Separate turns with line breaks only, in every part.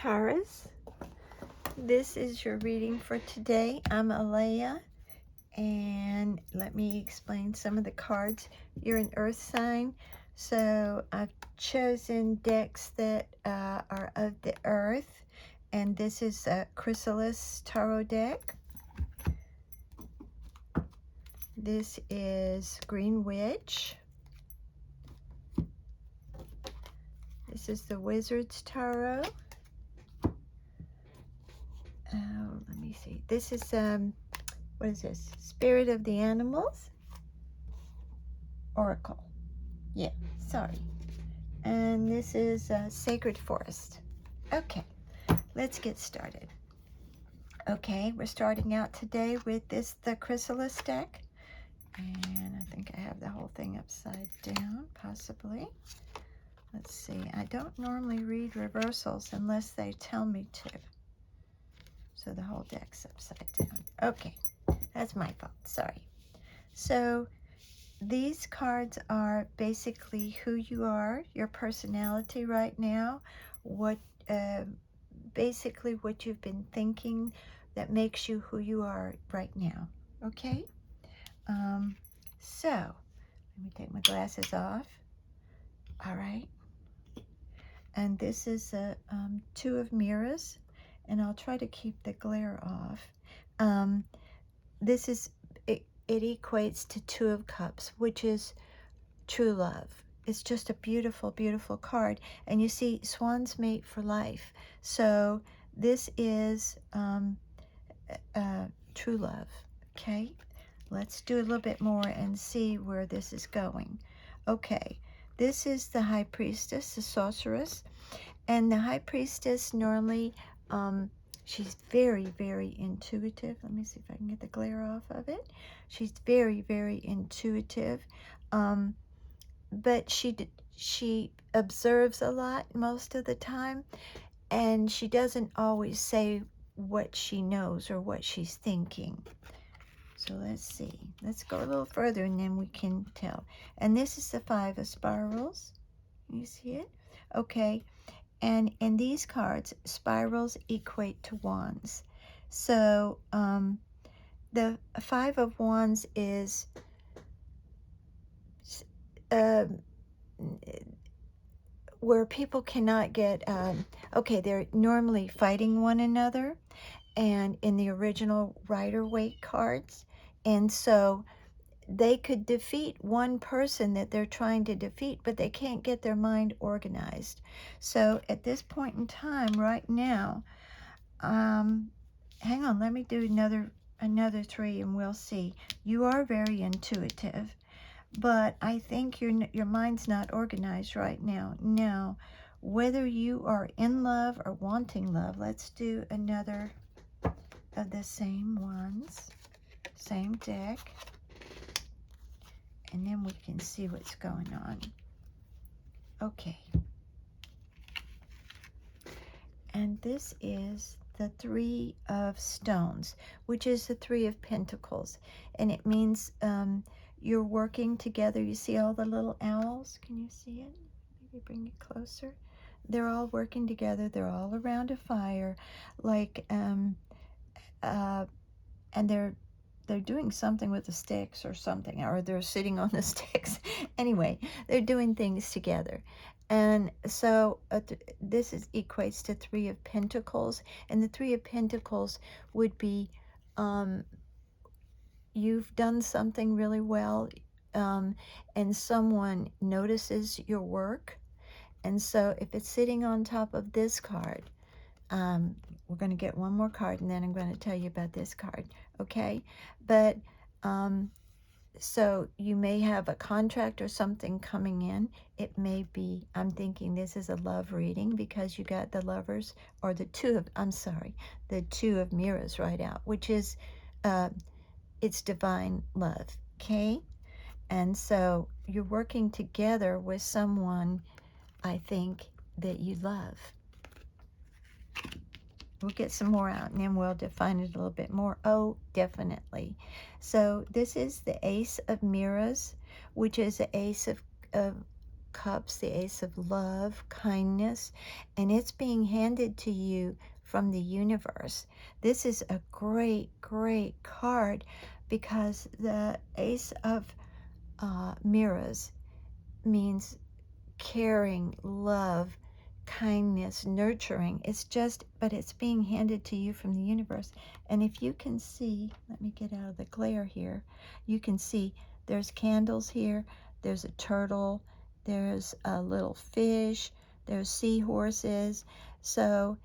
Taurus. This is your reading for today. I'm Alea, and let me explain some of the cards. You're an earth sign, so I've chosen decks that are of the earth, and this is a Chrysalis Tarot deck. This is Green Witch. This is the Wizard's Tarot. Let me see. This is what is this? Spirit of the Animals. Oracle. Yeah, sorry. And this is Sacred Forest. Okay, let's get started. Okay, we're starting out today with the Chrysalis deck. And I think I have the whole thing upside down, possibly. Let's see. I don't normally read reversals unless they tell me to. So the whole deck's upside down. Okay, that's my fault. Sorry. So these cards are basically who you are, your personality right now, what basically what you've been thinking that makes you who you are right now. Okay? So let me take my glasses off. All right. And this is a Two of Mirrors, and I'll try to keep the glare off. This is it equates to Two of Cups, which is true love. It's just a beautiful, beautiful card. And you see, swans mate for life. So this is true love. Okay, let's do a little bit more and see where this is going. Okay, this is the High Priestess, the Sorceress. And the High Priestess normally, she's very, very intuitive. Let me see if I can get the glare off of it. She's very, very intuitive. But she observes a lot most of the time, and she doesn't always say what she knows or what she's thinking. So let's see. Let's go a little further, and then we can tell. And this is the Five of Spirals. You see it? Okay. And in these cards, spirals equate to wands. So the Five of Wands is where people cannot get, okay, they're normally fighting one another, and in the original Rider-Waite cards, and so they could defeat one person that they're trying to defeat, but they can't get their mind organized. So at this point in time, right now, hang on, let me do another three, and we'll see. You are very intuitive, but I think your mind's not organized right now. Now, whether you are in love or wanting love, let's do another of the same ones, same deck, and then we can see what's going on. Okay. And this is the Three of Stones, which is the Three of Pentacles, and it means you're working together. You see all the little owls? Can you see it? Maybe bring it closer. They're all working together. They're all around a fire, like and they're doing something with the sticks or something, or they're sitting on the sticks. Anyway, they're doing things together. And so this equates to Three of Pentacles, and the Three of Pentacles would be you've done something really well, and someone notices your work. And so if it's sitting on top of this card, we're going to get one more card, and then I'm going to tell you about this card, okay? But so you may have a contract or something coming in. It may be, I'm thinking this is a love reading because you got the Lovers, or the Two of Mirrors right out, which is it's divine love, okay? And so you're working together with someone, I think, that you love. We'll get some more out, and then we'll define it a little bit more. Oh, definitely. So this is the Ace of Mirrors, which is the Ace of Cups, the Ace of Love, kindness, and it's being handed to you from the universe. This is a great, great card because the Ace of Mirrors means caring, love, kindness, nurturing. It's just, but it's being handed to you from the universe. And if you can see, let me get out of the glare here, you can see there's candles here, there's a turtle, there's a little fish, there's seahorses. So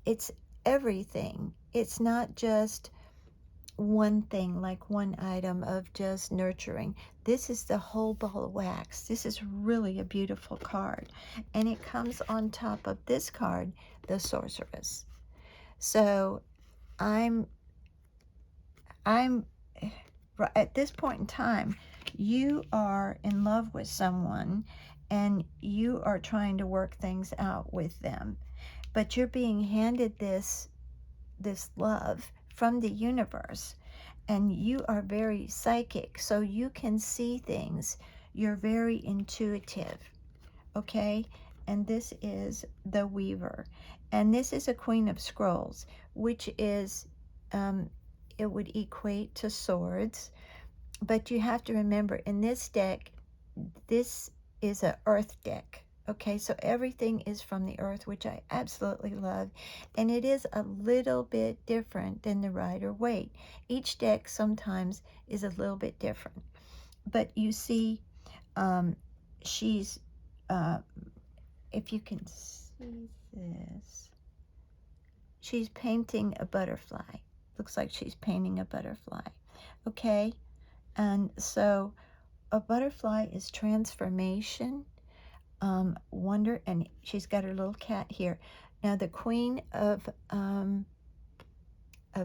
it's everything. It's not just one thing, like one item of just nurturing. This is the whole ball of wax. This is really a beautiful card. And it comes on top of this card, the Sorceress. So I'm at this point in time, you are in love with someone and you are trying to work things out with them. But you're being handed this love from the universe. And you are very psychic, so you can see things. You're very intuitive, okay? And this is the Weaver. And this is a Queen of Scrolls, which is, it would equate to swords. But you have to remember, in this deck, this is an earth deck. Okay, so everything is from the earth, which I absolutely love. And it is a little bit different than the Rider-Waite. Each deck sometimes is a little bit different. But you see, she's, if you can see this, she's painting a butterfly. Looks like she's painting a butterfly. Okay, and so a butterfly is transformation, wonder, and she's got her little cat here. Now the Queen of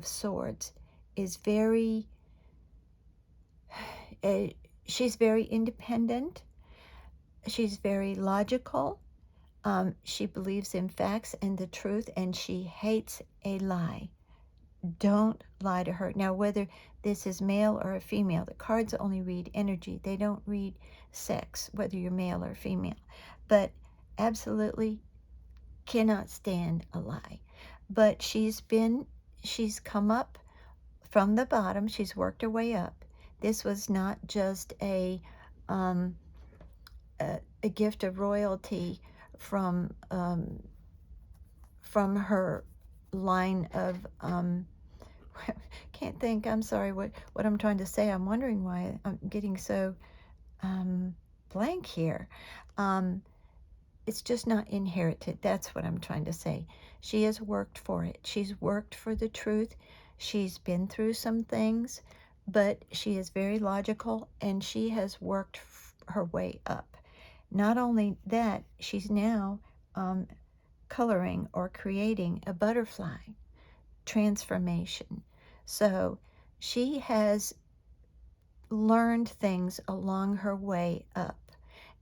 Swords is very, she's very independent. She's very logical. She believes in facts and the truth, and she hates a lie. Don't lie to her. Now, whether this is male or a female, the cards only read energy. They don't read sex, whether you're male or female. But absolutely cannot stand a lie. But she's come up from the bottom. She's worked her way up. This was not just a gift of royalty from her line of can't think, I'm sorry, what I'm trying to say. I'm wondering why I'm getting so blank here. It's just not inherited. That's what I'm trying to say. She has worked for it. She's worked for the truth. She's been through some things, but she is very logical, and she has worked her way up. Not only that, she's now coloring or creating a butterfly transformation. So she has learned things along her way up.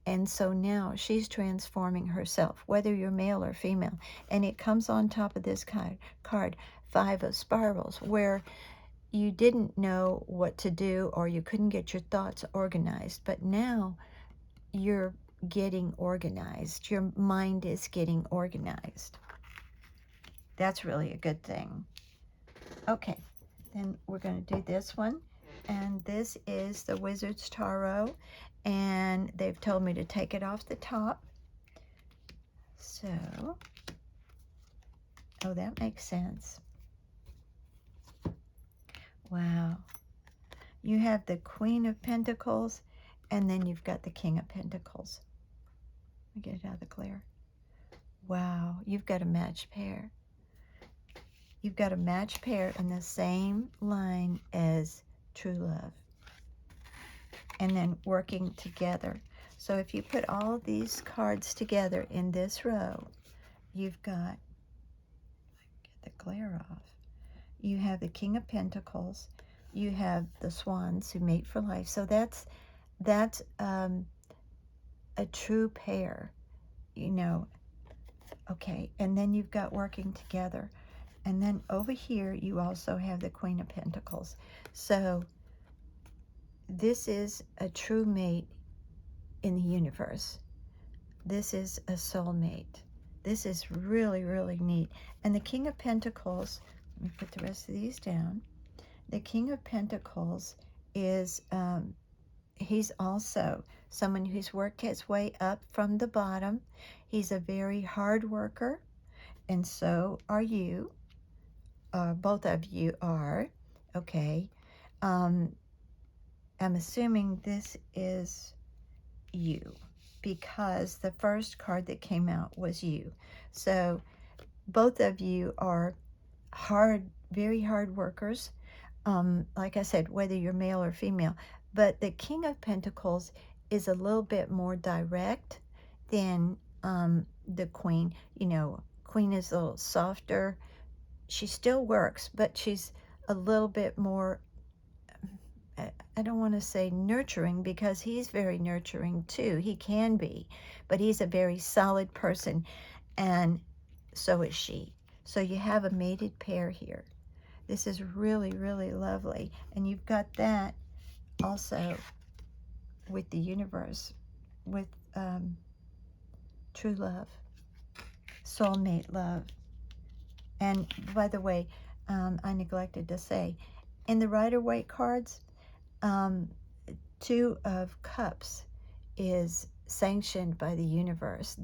And so now she's transforming herself, whether you're male or female. And it comes on top of this card, Five of Spirals, where you didn't know what to do or you couldn't get your thoughts organized. But now you're getting organized. Your mind is getting organized. That's really a good thing. Okay, then we're going to do this one. And this is the Wizard's Tarot. And they've told me to take it off the top. So, oh, that makes sense. Wow. You have the Queen of Pentacles, and then you've got the King of Pentacles. Let me get it out of the glare. Wow, you've got a matched pair. You've got a matched pair in the same line as true love. And then working together. So if you put all of these cards together in this row, you've got, get the glare off. You have the King of Pentacles. You have the Swans who mate for life. So that's a true pair, you know. Okay, and then you've got working together. And then over here, you also have the Queen of Pentacles. So this is a true mate in the universe. this is a soulmate. This is really, really neat. And the King of Pentacles, let me put the rest of these down. The King of Pentacles is, he's also someone who's worked his way up from the bottom. He's a very hard worker, and so are you. Both of you are. Okay. I'm assuming this is you, because the first card that came out was you. So both of you are very hard workers. Like I said, whether you're male or female. But the King of Pentacles is a little bit more direct than the Queen. You know, Queen is a little softer. She still works, but she's a little bit more, I don't want to say nurturing, because he's very nurturing too. He can be, but he's a very solid person, and so is she. So you have a mated pair here. This is really, really lovely. And you've got that also with the universe, with true love, soulmate love. And by the way, I neglected to say, in the Rider-Waite cards, Two of Cups is sanctioned by the universe.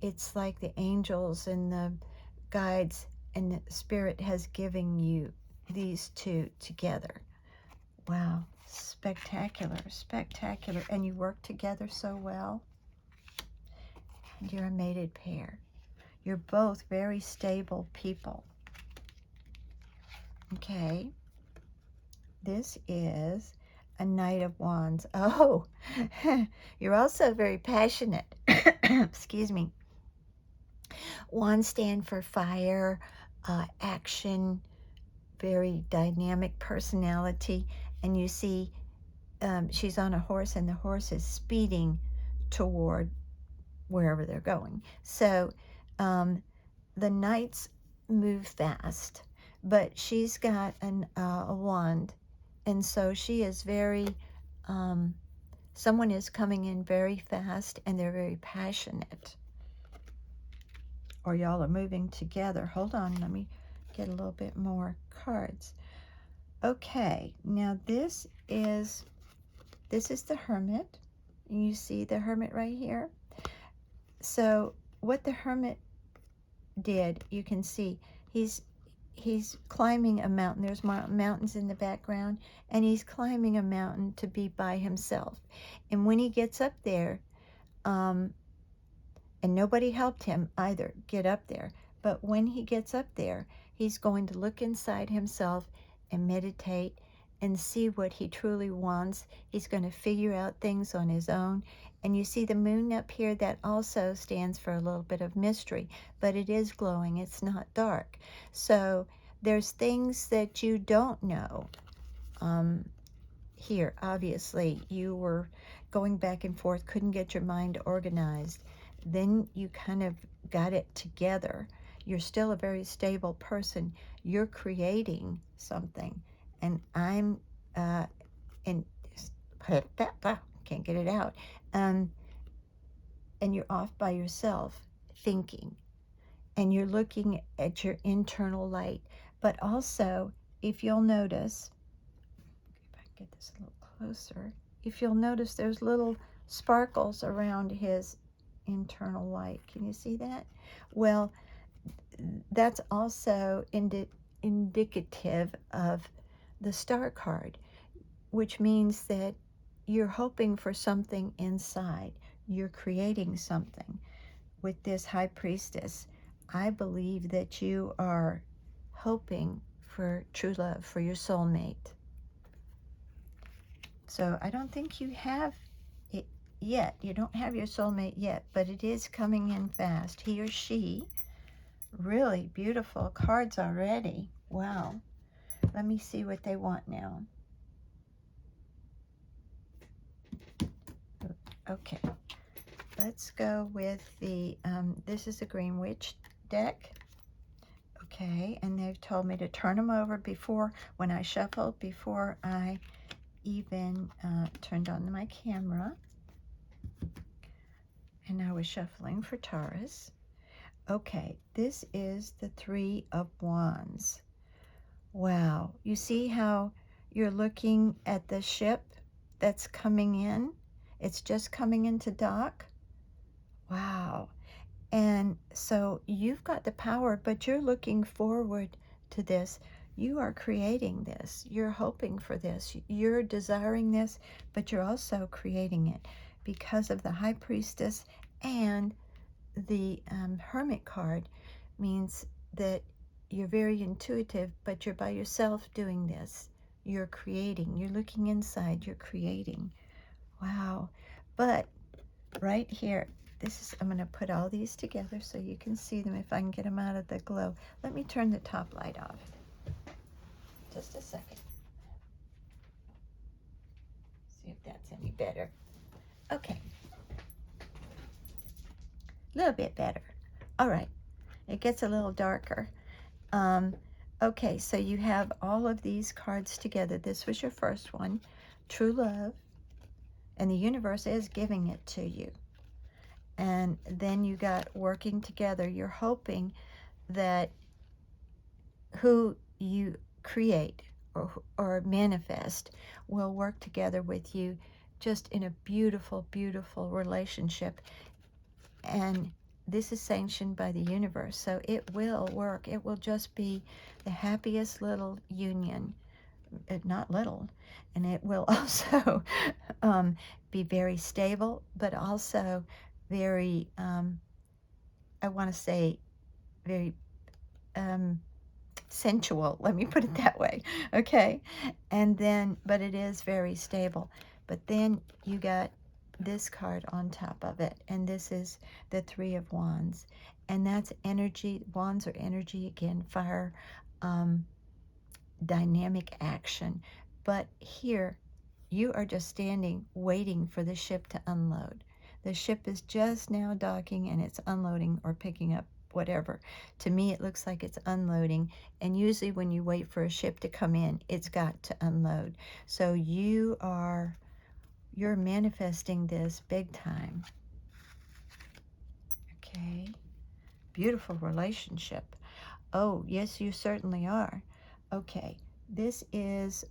It's like the angels and the guides and the spirit has given you these two together. Wow, spectacular, spectacular. And you work together so well. And you're a mated pair. You're both very stable people. Okay. This is a Knight of Wands. Oh, you're also very passionate. Excuse me. Wands stand for fire, action, very dynamic personality. And you see she's on a horse, and the horse is speeding toward wherever they're going. So the knights move fast, but she's got a wand, and so she is very, someone is coming in very fast, and they're very passionate. Or y'all are moving together. Hold on, let me get a little bit more cards. Okay, now this is the Hermit. You see the Hermit right here? So what the Hermit did, you can see, he's climbing a mountain. There's mountains in the background, and he's climbing a mountain to be by himself. And when he gets up there, and nobody helped him either get up there, but when he gets up there, he's going to look inside himself and meditate and see what he truly wants. He's going to figure out things on his own. And you see the moon up here, that also stands for a little bit of mystery, but it is glowing, it's not dark. So there's things that you don't know. Here, obviously, you were going back and forth, couldn't get your mind organized. Then you kind of got it together. You're still a very stable person. You're creating something. And I'm, and can't get it out. And you're off by yourself thinking. And you're looking at your internal light. But also, if you'll notice, if I can get this a little closer, if you'll notice there's little sparkles around his internal light. Can you see that? Well, that's also indicative of the Star card, which means that you're hoping for something inside. You're creating something. With this High Priestess, I believe that you are hoping for true love, for your soulmate. So I don't think you have it yet. You don't have your soulmate yet, but it is coming in fast. He or she. Really beautiful cards already. Wow. Let me see what they want now. Okay. Let's go with the, this is a Green Witch deck. Okay, and they've told me to turn them over before, when I shuffled, before I even turned on my camera. And now we're shuffling for Taurus. Okay, this is the Three of Wands. Wow, you see how you're looking at the ship that's coming in? It's just coming into dock. Wow. And so you've got the power, but you're looking forward to this. You are creating this. You're hoping for this. You're desiring this, but you're also creating it because of the High Priestess, and the Hermit card means that you're very intuitive, but you're by yourself doing this. You're creating. You're looking inside. You're creating. Wow. But right here, I'm going to put all these together so you can see them if I can get them out of the glow. Let me turn the top light off. Just a second. See if that's any better. Okay. A little bit better. All right. It gets a little darker. Okay, so you have all of these cards together. This was your first one, true love, and the universe is giving it to you. And then you got working together. You're hoping that who you create or manifest will work together with you just in a beautiful, beautiful relationship. And this is sanctioned by the universe, so it will work. It will just be the happiest little union, not little, and it will also be very stable, but also very, I want to say, very sensual. Let me put it that way, okay? And then, but it is very stable. But then you got this card on top of it, and this is the Three of Wands, and that's energy. Wands are energy again, fire, dynamic action. But here you are just standing waiting for the ship to unload. The ship is just now docking and it's unloading or picking up whatever. To me it looks like it's unloading, and usually when you wait for a ship to come in, it's got to unload. So you're manifesting this big time. Okay, beautiful relationship. Oh yes, you certainly are. Okay, this is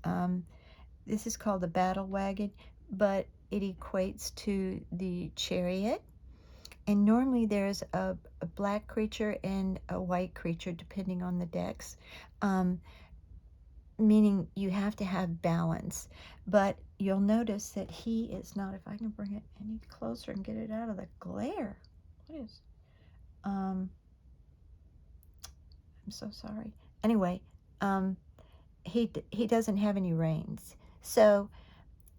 called the battle wagon, but it equates to the chariot. And normally there's a black creature and a white creature depending on the decks, meaning you have to have balance. But you'll notice that he is not, if I can bring it any closer and get it out of the glare. What is, I'm so sorry. Anyway, he doesn't have any reins. So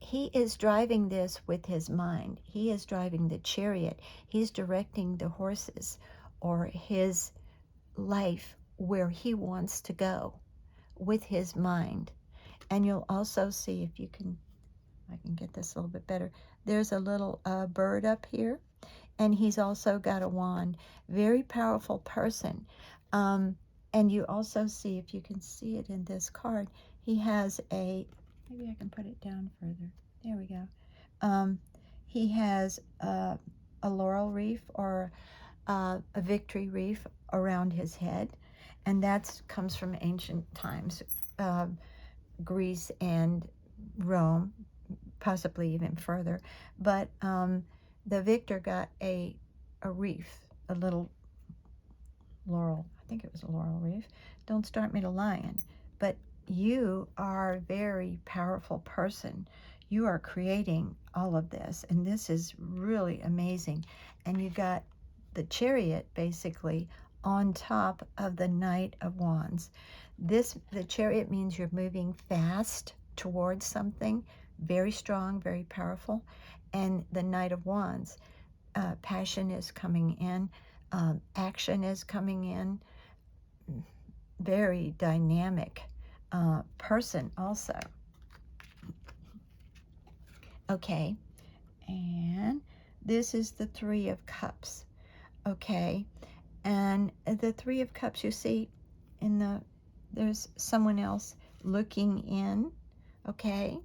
he is driving this with his mind. He is driving the chariot. He's directing the horses or his life where he wants to go with his mind. And you'll also see, if you can, I can get this a little bit better. There's a little bird up here, and he's also got a wand. Very powerful person. And you also see, if you can see it in this card, he has maybe I can put it down further. There we go. He has a laurel wreath or a victory wreath around his head, and that comes from ancient times, Greece and Rome, possibly even further. But the victor got a wreath, a little laurel. I think it was a laurel wreath. Don't start me to lying. But you are a very powerful person. You are creating all of this, and this is really amazing. And you got the chariot basically on top of the Knight of Wands. The chariot means you're moving fast towards something very strong, very powerful. And the Knight of Wands, passion is coming in, action is coming in, very dynamic person also. Okay, and this is the Three of Cups. Okay, and the Three of Cups, you see there's someone else looking in. Okay,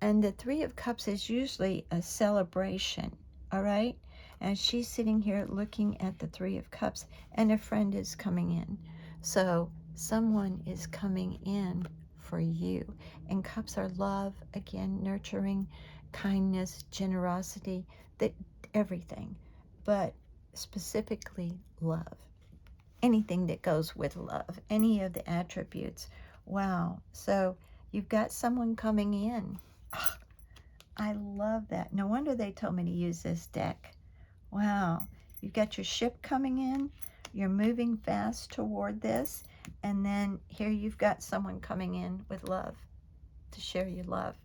and the Three of Cups is usually a celebration. all right? And she's sitting here looking at the Three of Cups, and a friend is coming in. So someone is coming in for you. And cups are love, again, nurturing, kindness, generosity, that everything, but specifically love. Anything that goes with love, any of the attributes. Wow. So you've got someone coming in. Ah, I love that. No wonder they told me to use this deck. Wow. You've got your ship coming in. You're moving fast toward this. And then here you've got someone coming in with love to share your love.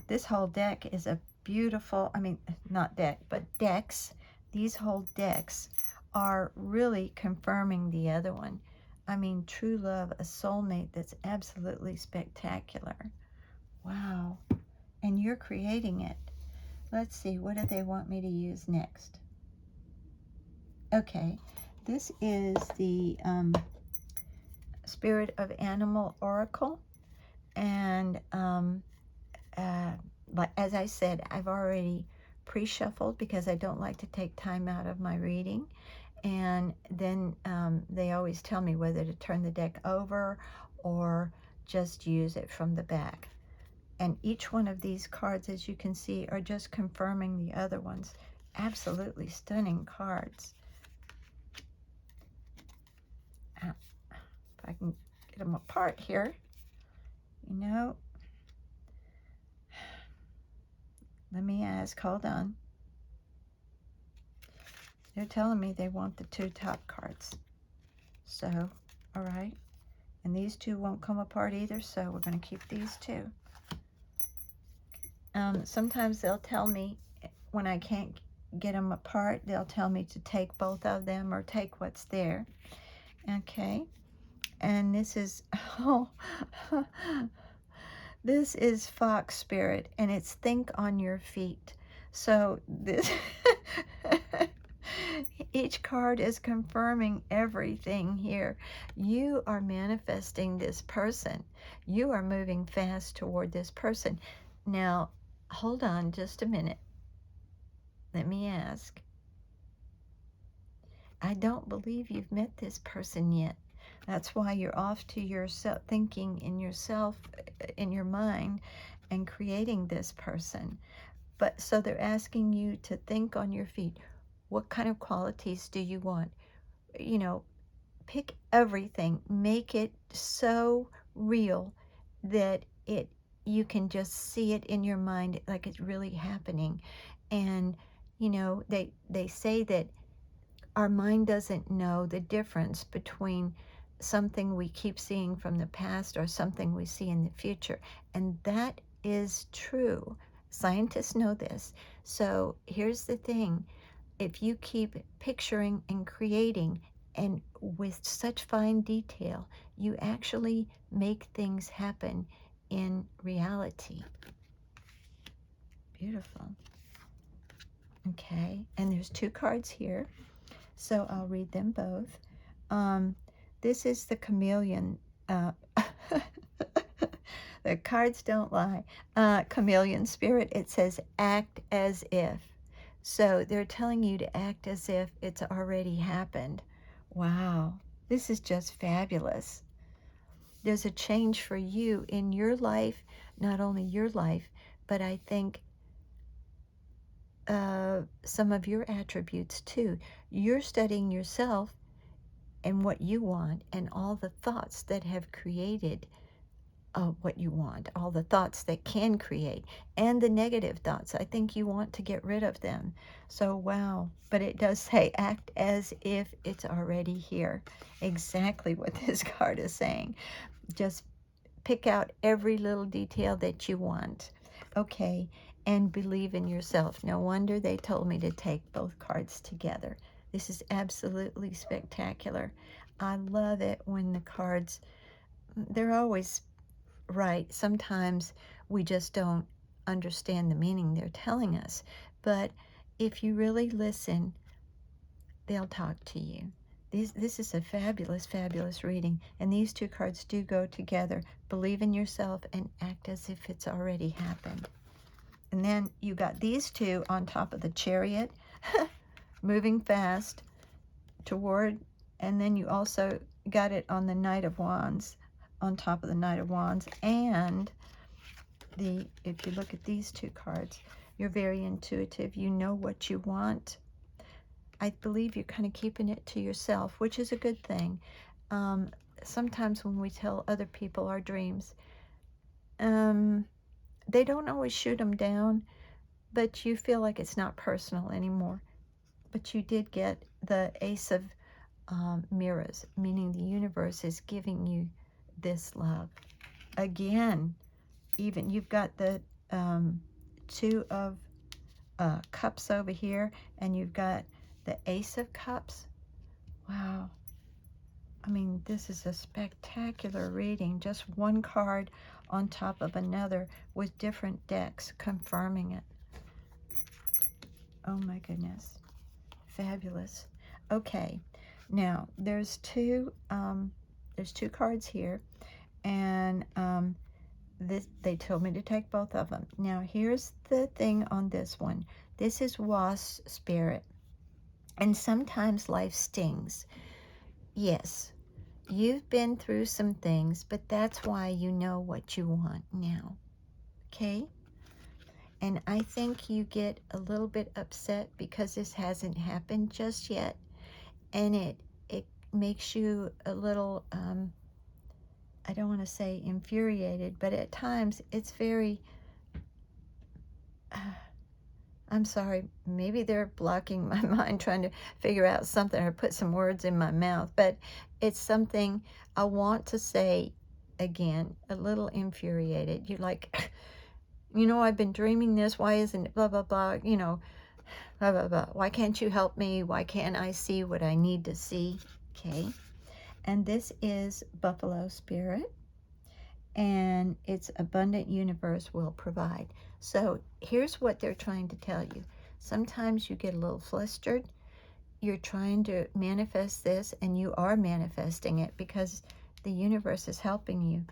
This whole deck is a beautiful, I mean, not deck, but decks. These whole decks are really confirming the other one. I mean, true love, a soulmate that's absolutely spectacular. Wow. And you're creating it. Let's see, what do they want me to use next? Okay, this is the Spirit of Animal Oracle. And like as I said, I've already pre-shuffled because I don't like to take time out of my reading. And then they always tell me whether to turn the deck over or just use it from the back. And each one of these cards, as you can see, are just confirming the other ones. Absolutely stunning cards. If I can get them apart here, you know. Let me ask, hold on. They're telling me they want the two top cards. So, all right. And these two won't come apart either, so we're going to keep these two. Sometimes they'll tell me when I can't get them apart, they'll tell me to take both of them or take what's there. Okay. And this is, oh, this is Fox Spirit, and it's think on your feet. So this, each card is confirming everything here. You are manifesting this person. You are moving fast toward this person. Now, hold on just a minute. Let me ask. I don't believe you've met this person yet. That's why you're off to yourself, thinking in yourself, in your mind, and creating this person. But so they're asking you to think on your feet. What kind of qualities do you want? You know, pick everything. Make it so real that you can just see it in your mind like it's really happening. And, you know, they say that our mind doesn't know the difference between something we keep seeing from the past or something we see in the future. And that is true. Scientists know this. So here's the thing. If you keep picturing and creating and with such fine detail, you actually make things happen in reality. Beautiful. Okay, and there's two cards here. So I'll read them both. This is the chameleon. The cards don't lie. Chameleon spirit. It says act as if. So they're telling you to act as if it's already happened. Wow. This is just fabulous. There's a change for you in your life, not only your life, but I think some of your attributes too. You're studying yourself and what you want and all the thoughts that have created what you want, all the thoughts that can create, and the negative thoughts. I think you want to get rid of them. So, wow. But it does say act as if it's already here. Exactly what this card is saying. Just pick out every little detail that you want. Okay. And believe in yourself. No wonder they told me to take both cards together. This is absolutely spectacular. I love it when the cards, they're always right. Sometimes we just don't understand the meaning they're telling us. But if you really listen, they'll talk to you. This is a fabulous, fabulous reading. And these two cards do go together. Believe in yourself and act as if it's already happened. And then you got these two on top of the Chariot, moving fast toward, and then you also got it on the Knight of Wands, on top of the Knight of Wands. And if you look at these two cards, you're very intuitive. You know what you want. I believe you're kind of keeping it to yourself, which is a good thing. Sometimes when we tell other people our dreams, they don't always shoot them down, but you feel like it's not personal anymore. But you did get the Ace of Mirrors, meaning the universe is giving you this love. Again, even you've got the Two of Cups over here, and you've got the Ace of Cups. Wow. I mean, this is a spectacular reading. Just one card on top of another with different decks confirming it. Oh my goodness. Fabulous. Okay. Now, there's two cards here, and they told me to take both of them. Now, here's the thing on this one. This is Wasp Spirit, and sometimes life stings. Yes, you've been through some things, but that's why you know what you want now, okay? And I think you get a little bit upset because this hasn't happened just yet, and it makes you a little, I don't want to say infuriated, but at times it's very, I'm sorry, maybe they're blocking my mind trying to figure out something or put some words in my mouth, but it's something I want to say again, a little infuriated. You're like, you know, I've been dreaming this, why isn't it blah, blah, blah, you know, blah, blah, blah. Why can't you help me? Why can't I see what I need to see? Okay. And this is Buffalo Spirit, and it's abundant universe will provide. So here's what they're trying to tell you. Sometimes you get a little flustered. You're trying to manifest this, and you are manifesting it because the universe is helping you.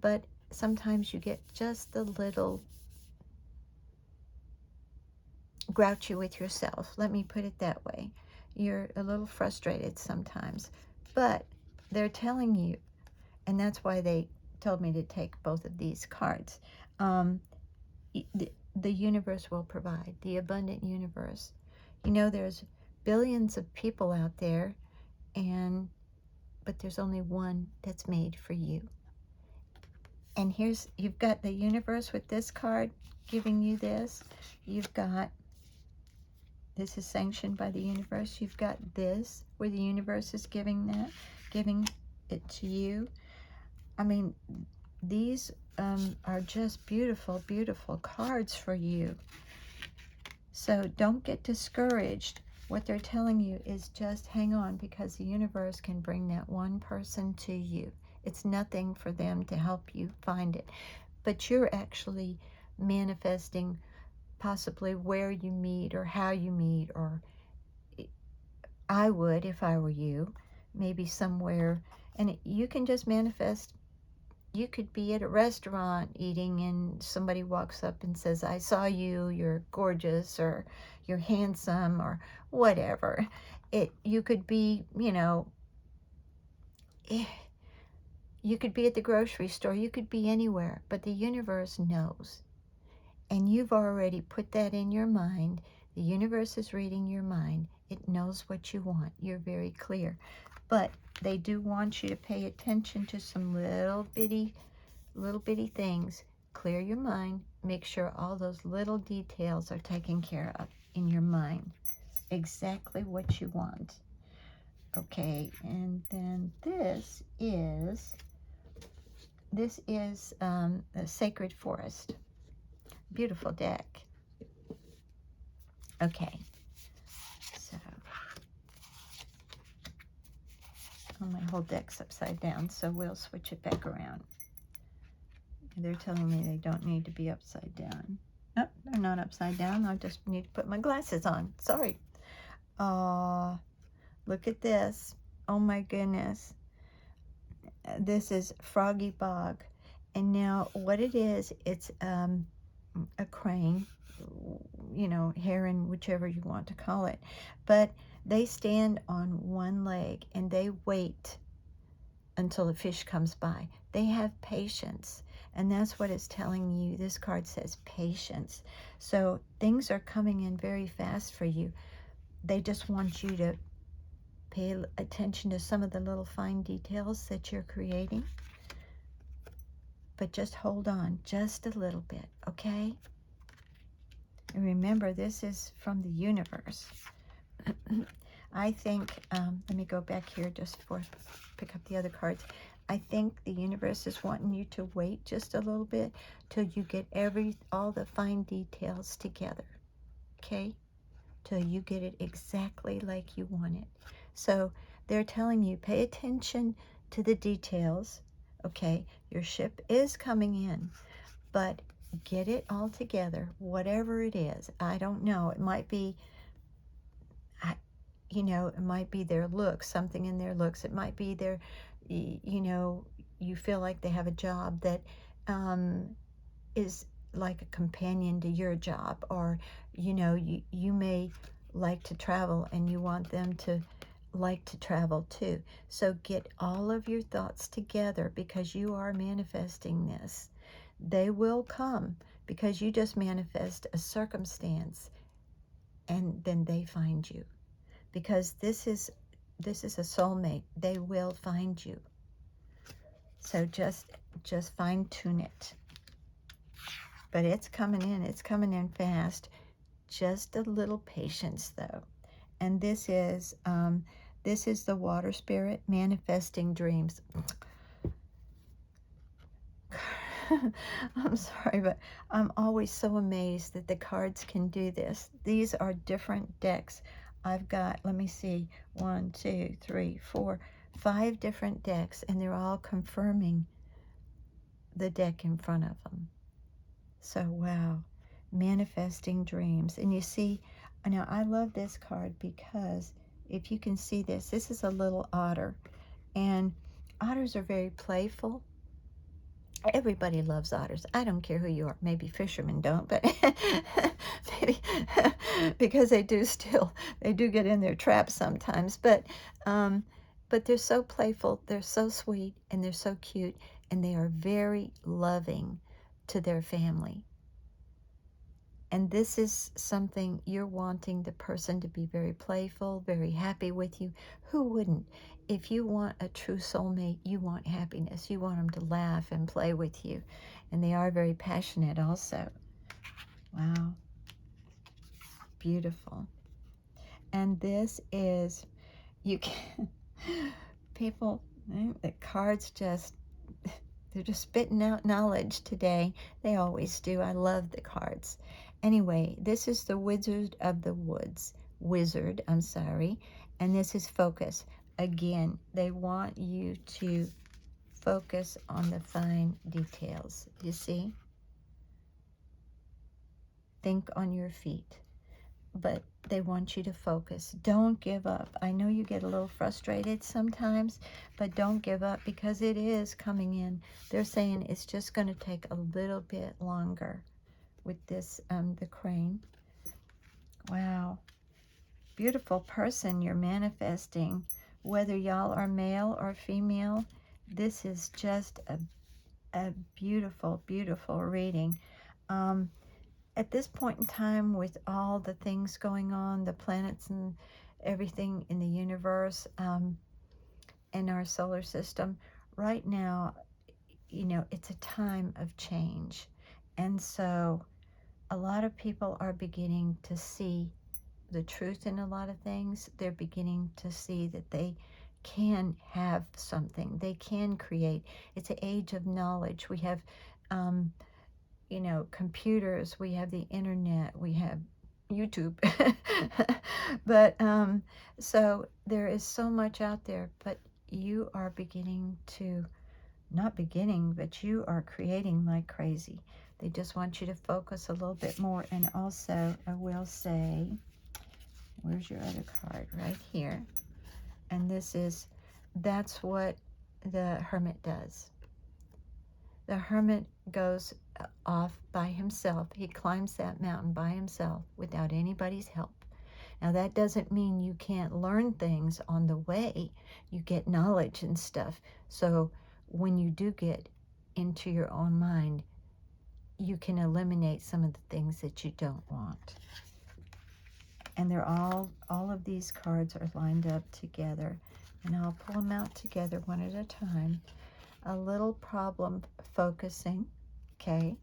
But sometimes you get just a little grouchy with yourself. Let me put it that way. You're a little frustrated sometimes. But they're telling you, and that's why they told me to take both of these cards. The universe will provide, the abundant universe. You know, there's billions of people out there, but there's only one that's made for you. And you've got the universe with this card giving you this. You've got, this is sanctioned by the universe. You've got this, where the universe is giving it to you. I mean, these are just beautiful, beautiful cards for you. So don't get discouraged. What they're telling you is just hang on, because the universe can bring that one person to you. It's nothing for them to help you find it. But you're actually manifesting possibly where you meet or how you meet, or I would if I were you, maybe somewhere. And you can just manifest. You could be at a restaurant eating, and somebody walks up and says, I saw you, you're gorgeous, or you're handsome, or whatever. You could be, you know, you could be at the grocery store, you could be anywhere, but the universe knows. And you've already put that in your mind. The universe is reading your mind. It knows what you want. You're very clear. But they do want you to pay attention to some little bitty things. Clear your mind. Make sure all those little details are taken care of in your mind. Exactly what you want. Okay, and then this is a Sacred Forest. Beautiful deck. Okay, so my whole deck's upside down, so we'll switch it back around. They're telling me they don't need to be upside down. Nope, they're not upside down. I just need to put my glasses on. Sorry. Look at this. Oh my goodness. This is Froggy Bog. And now what it is, it's a crane, you know, heron, whichever you want to call it. But they stand on one leg and they wait until the fish comes by. They have patience. And that's what it's telling you. This card says patience. So things are coming in very fast for you. They just want you to pay attention to some of the little fine details that you're creating. But just hold on just a little bit, okay? And remember, this is from the universe. I think, let me go back here just before I pick up the other cards. I think the universe is wanting you to wait just a little bit till you get all the fine details together, okay? Till you get it exactly like you want it. So they're telling you, pay attention to the details, okay? Your ship is coming in, but get it all together, whatever it is. I don't know. It might be, you know, it might be their looks, something in their looks. It might be their, you know, you feel like they have a job that is like a companion to your job, or, you know, you may like to travel and you want them to like to travel too. So get all of your thoughts together, because you are manifesting this. They will come because you just manifest a circumstance and then they find you, because this is a soulmate. They will find you. So just fine tune it. But it's coming in fast. Just a little patience though. And this is the water spirit manifesting dreams. I'm sorry, but I'm always so amazed that the cards can do this. These are different decks. I've got, let me see, 1, 2, 3, 4, 5 different decks, and they're all confirming the deck in front of them. So, wow, manifesting dreams. And you see, now I love this card because if you can see this, this is a little otter. And otters are very playful. Everybody loves otters. I don't care who you are. Maybe fishermen don't, but maybe because they do get in their traps sometimes. But they're so playful, they're so sweet, and they're so cute, and they are very loving to their family. And this is something you're wanting the person to be very playful, very happy with you. Who wouldn't? If you want a true soulmate, you want happiness. You want them to laugh and play with you. And they are very passionate also. Wow. Beautiful. And this is, you can, people, the cards just, they're just spitting out knowledge today. They always do. I love the cards. Anyway, this is the Wizard of the Woods. Wizard, I'm sorry. And this is focus. Again, they want you to focus on the fine details. You see? Think on your feet. But they want you to focus. Don't give up. I know you get a little frustrated sometimes, but don't give up, because it is coming in. They're saying it's just going to take a little bit longer with this, the crane. Wow. Beautiful person you're manifesting. Whether y'all are male or female, this is just a beautiful, beautiful reading. At this point in time, with all the things going on, the planets and everything in the universe, in our solar system, right now, you know, it's a time of change. And so a lot of people are beginning to see the truth in a lot of things. They're beginning to see that they can have something. They can create. It's an age of knowledge. We have, you know, computers. We have the internet. We have YouTube. But so there is so much out there. But you are beginning to, not beginning, but you are creating like crazy. They just want you to focus a little bit more. And also, I will say, where's your other card? Right here. And this is, that's what the Hermit does. The hermit goes off by himself. He climbs that mountain by himself without anybody's help. Now, that doesn't mean you can't learn things on the way. You get knowledge and stuff. So when you do get into your own mind, you can eliminate some of the things that you don't want. And they're all of these cards are lined up together. And I'll pull them out together one at a time. A little problem focusing, okay?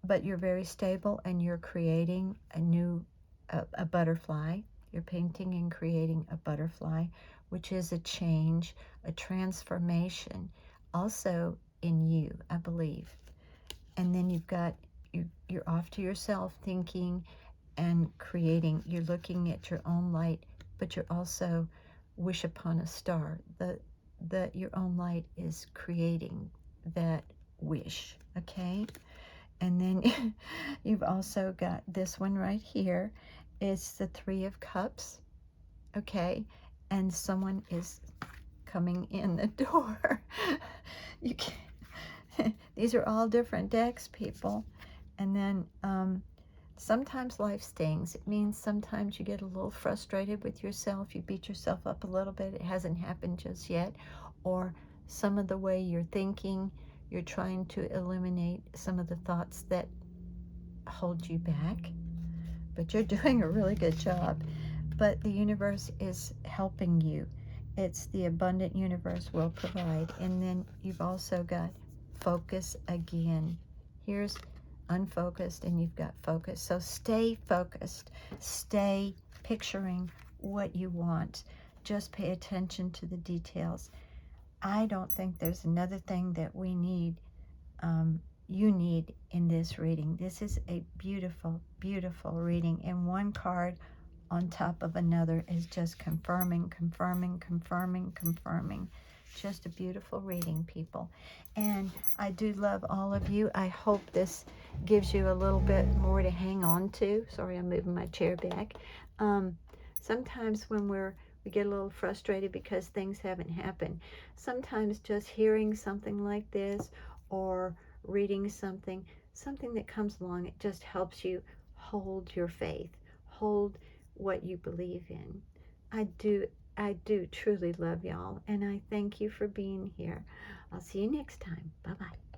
But you're very stable and you're creating a butterfly. You're painting and creating a butterfly, which is a change, a transformation, also in you, I believe. And then you've got, you're off to yourself thinking and creating. You're looking at your own light, but you're also wish upon a star. Your own light is creating that wish, okay? And then you've also got this one right here. It's the Three of Cups, okay? And someone is coming in the door. You can't, these are all different decks, people. And then sometimes life stings. It means sometimes you get a little frustrated with yourself. You beat yourself up a little bit. It hasn't happened just yet. Or some of the way you're thinking, you're trying to eliminate some of the thoughts that hold you back. But you're doing a really good job. But the universe is helping you. It's the abundant universe will provide. And then you've also got focus again. Here's unfocused and you've got focus. So stay focused. Stay picturing what you want. Just pay attention to the details. I don't think there's another thing that we need, you need in this reading. This is a beautiful, beautiful reading. And one card on top of another is just confirming, confirming, confirming, confirming. Just a beautiful reading, people. And I do love all of you. I hope this gives you a little bit more to hang on to. Sorry, I'm moving my chair back. Sometimes when we get a little frustrated because things haven't happened. Sometimes just hearing something like this or reading something that comes along, it just helps you hold your faith, hold what you believe in. I do truly love y'all, and I thank you for being here. I'll see you next time. Bye-bye.